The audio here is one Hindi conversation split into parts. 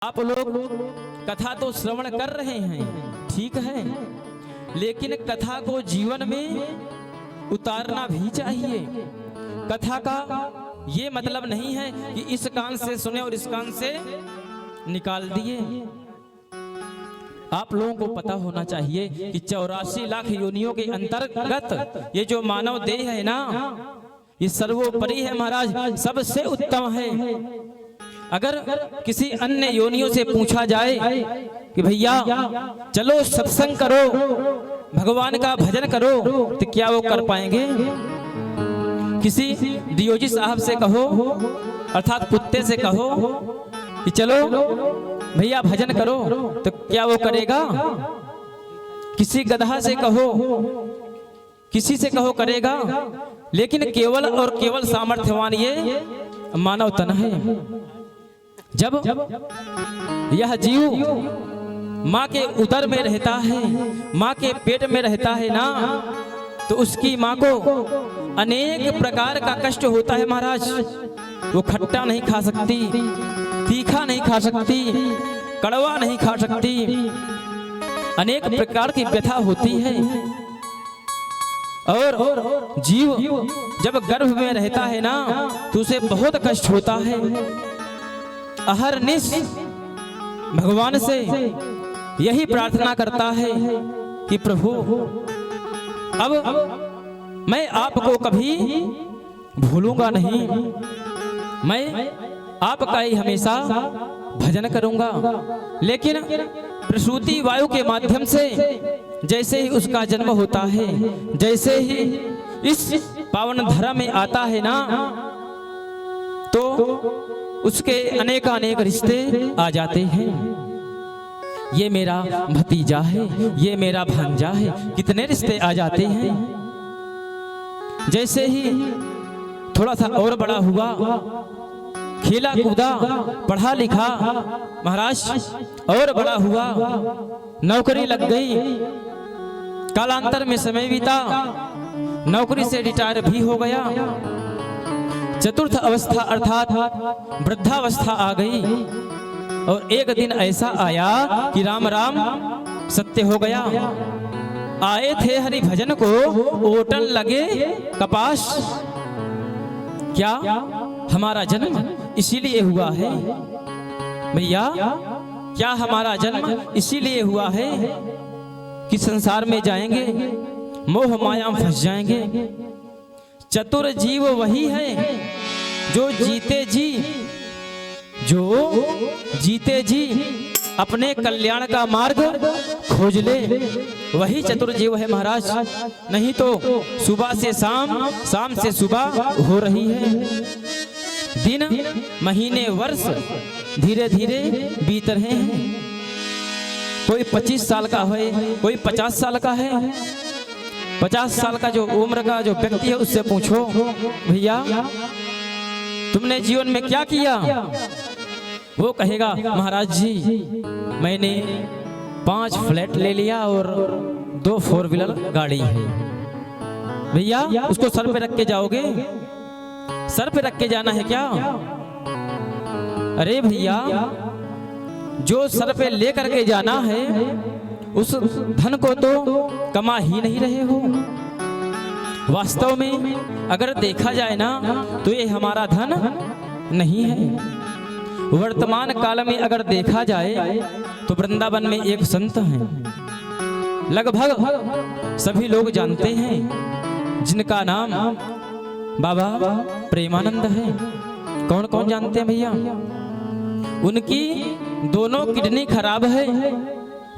आप लोग कथा तो श्रवण कर रहे हैं, ठीक है, लेकिन कथा को जीवन में उतारना भी चाहिए। कथा का ये मतलब नहीं है कि इस कान से सुने और इस कान से निकाल दिए। आप लोगों को पता होना चाहिए कि 84 लाख योनियों के अंतर्गत ये जो मानव देह है ना, ये सर्वोपरि है महाराज, सबसे उत्तम है। अगर किसी अन्य योनियों से पूछा जाए कि भैया चलो सत्संग करो, भगवान का भजन करो, तो क्या वो कर पाएंगे? किसी डियोजी साहब से कहो, अर्थात कुत्ते से कहो कि चलो भैया भजन करो, तो क्या वो करेगा? किसी गधा से कहो, किसी से कहो करेगा। लेकिन केवल और केवल सामर्थ्यवान ये मानव तन है। जब यह जीव माँ के उदर में रहता है, माँ के पेट में रहता है ना, तो उसकी माँ को अनेक प्रकार का कष्ट होता है महाराज। वो खट्टा नहीं खा सकती, तीखा नहीं खा सकती, कड़वा नहीं खा सकती, अनेक प्रकार की व्यथा होती है। और जीव जब गर्भ में रहता है ना, तो उसे बहुत कष्ट होता है। अहरनिश भगवान से यही प्रार्थना करता है कि प्रभु अब मैं आपको कभी भूलूंगा नहीं, मैं आपका ही हमेशा भजन करूंगा। लेकिन प्रसूति वायु के माध्यम से जैसे ही उसका जन्म होता है, जैसे ही इस पावन धरा में आता है ना, तो उसके अनेक रिश्ते आ जाते हैं। ये मेरा भतीजा है, ये मेरा भांजा है, कितने रिश्ते आ जाते हैं। जैसे ही थोड़ा सा और बड़ा हुआ, खेला कूदा, पढ़ा लिखा महाराज, और बड़ा हुआ, नौकरी लग गई, कालांतर में समय बीता, नौकरी से रिटायर भी हो गया। चतुर्थ अवस्था अर्थात वृद्धावस्था आ गई, और एक दिन ऐसा आया कि राम राम सत्य हो गया। आए थे हरि भजन को, ओटन लगे कपास। क्या हमारा जन्म इसीलिए हुआ है भैया? क्या हमारा जन्म इसीलिए हुआ है कि संसार में जाएंगे, मोह माया में फंस जाएंगे? चतुर जीव वही है जो जीते जी अपने कल्याण का मार्ग खोज ले, वही चतुर जीव है महाराज। नहीं तो सुबह से शाम, शाम से सुबह हो रही है। दिन महीने वर्ष धीरे धीरे बीत रहे हैं। कोई 25 साल का है, कोई 50 साल का है। 50 साल का जो उम्र का जो व्यक्ति है, उससे पूछो भैया तुमने जीवन में क्या किया? वो कहेगा महाराज जी मैंने 5 फ्लैट ले लिया और 2 4 व्हीलर गाड़ी है। भैया उसको सर पे रख के जाओगे? सर पे रख के जाना है क्या? अरे भैया जो सर पे ले करके जाना है, उस धन को तो कमा ही नहीं रहे हो। वास्तव में अगर देखा जाए ना, तो ये हमारा धन नहीं है। वर्तमान काल में अगर देखा जाए तो वृंदावन में एक संत हैं, लगभग सभी लोग जानते हैं, जिनका नाम बाबा प्रेमानंद है। कौन कौन जानते हैं भैया? उनकी दोनों किडनी खराब है।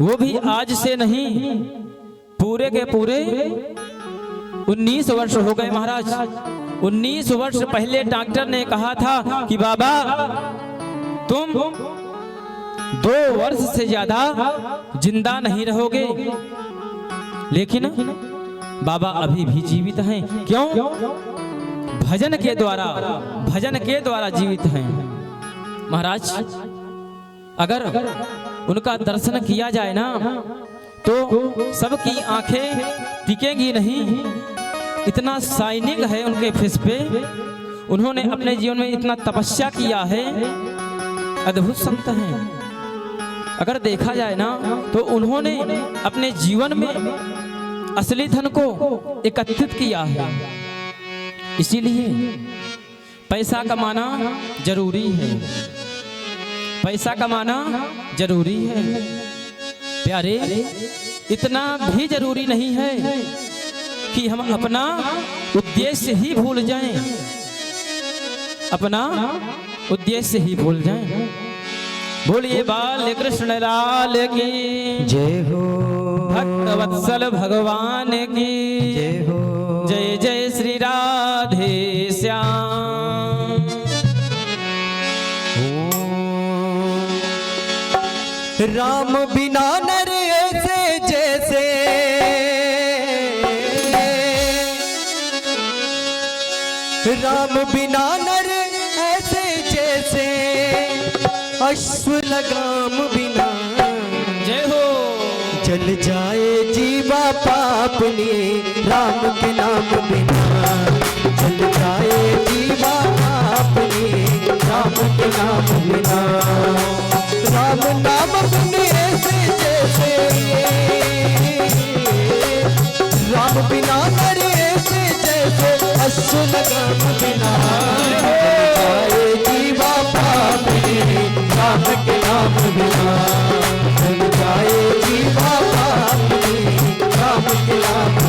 वो भी आज से नहीं, पूरे के पूरे 19 वर्ष हो गए महाराज। 19 वर्ष पहले डॉक्टर ने कहा था कि बाबा तुम 2 वर्ष से ज्यादा जिंदा नहीं रहोगे। लेकिन बाबा अभी भी जीवित हैं। क्यों? भजन के द्वारा जीवित हैं महाराज। अगर उनका दर्शन किया जाए ना, तो सबकी आंखें टिकेंगी नहीं। इतना शाइनिंग है उनके फेस पे। उन्होंने अपने जीवन में इतना तपस्या किया है, अद्भुत संत हैं। अगर देखा जाए ना तो उन्होंने अपने जीवन में असली धन को एकत्रित किया है। इसीलिए पैसा कमाना जरूरी है, पैसा कमाना जरूरी है प्यारे। इतना भी जरूरी नहीं है कि हम अपना उद्देश्य ही भूल जाएं, अपना उद्देश्य ही भूल जाएं। बोलिए बाल कृष्ण लाल की जय हो, भक्त वत्सल भगवान की जय हो, जय जय श्री राधे श्याम। राम बिना नर ऐसे जैसे, राम बिना नर ऐसे जैसे, अश्व लगाम बिना जय हो। चल जाए जीवा पापनी, राम के नाम बिना चल जाए जीवा पापनी, राम के नाम बिना। राम नाम बिन ऐसे जैसे, राम बिना नर ऐसे जैसे, अश्व लगाम बिना जाए जीवा पापनी, राम के नाम बिना चल जाए जीवा पापनी, राम के नाम